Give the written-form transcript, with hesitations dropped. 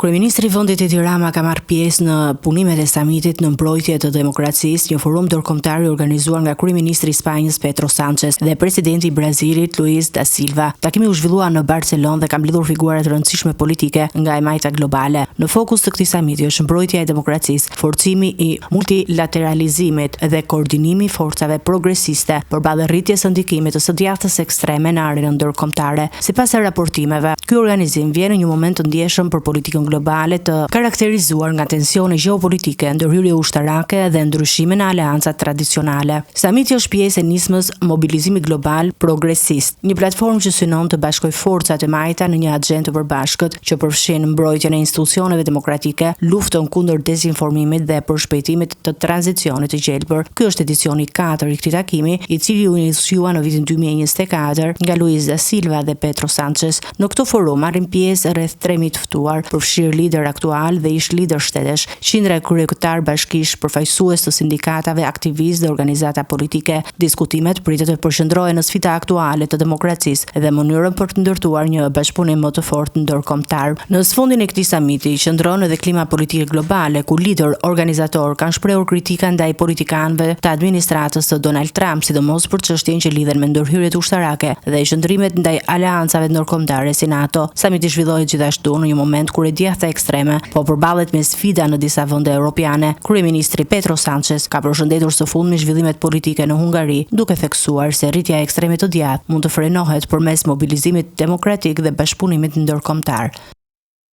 Kryeministri i vendit Edi Rama ka marrë pjesë në punimet e samitit në mbrojtje të demokracisë, një forum ndërkombëtar i organizuar nga kryeministri i Spanjës Pedro Sánchez dhe presidenti i Brazilit Luiz da Silva. Takimi u zhvillua në Barcelonë dhe ka mbledhur figura të rëndësishme politike nga e majta globale. Në fokus të këtij samiti është mbrojtja e demokracisë, forcimi i multilateralizimit dhe koordinimi i forcave progresiste përballë rritjes së ndikimit të së djathtës ekstreme në arenën ndërkombëtare. Sipas raportimeve, ky organizim vjen në një moment të ndjeshëm për politikën globale të karakterizuar nga tensione gjeopolitike, ndërhyrje ushtarake dhe ndryshime në aleancat tradicionale. Samiti është pjesë e nismës Mobilizimi Global Progresist, një platformë që synon të bashkojë forcat e majta në një agjendë të përbashkët që përfshin mbrojtjen e institucioneve demokratike, luftën kundër dezinformimit dhe përshpejtimit të tranzicionit të gjelbër. Ky është edicioni 4 i këtij takimi, i cili u iniciua në vitin 2024 nga Luiz da Silva dhe Pedro Sánchez. Në këtë forum marrin pjesë rreth 3000 të ftuar, përfshirë lider aktual dhe ish lider shtetesh, qindra kryetar bashkish, përfaqësues të sindikatave, aktivistë dhe organizata politike. Diskutimet pritet të përqendrohen në sfida aktuale të demokracisë dhe mënyrën për të ndërtuar një bashkëpunim më të fortë ndërkombëtar. Në sfundin e këtij samiti qëndron edhe klima politike globale, ku lider organizator kanë shprehur kritika ndaj politikanëve të administratës së Donald Trump, sidomos për çështjen që lidhen me ndërhyrjet ushtarake dhe qëndrimet ndaj aleancave ndërkombëtare si NATO. Samiti zhvillohet gjithashtu në një moment kur e djatha ekstreme po përballet me sfida në disa vende europiane. Kryeministri Pedro Sánchez ka përshëndetur së fundmi zhvillimet politike në Hungari, duke theksuar se rritja e ekstremit të djathtë mund të frenohet përmes mobilizimit demokratik dhe bashkëpunimit ndërkombëtar.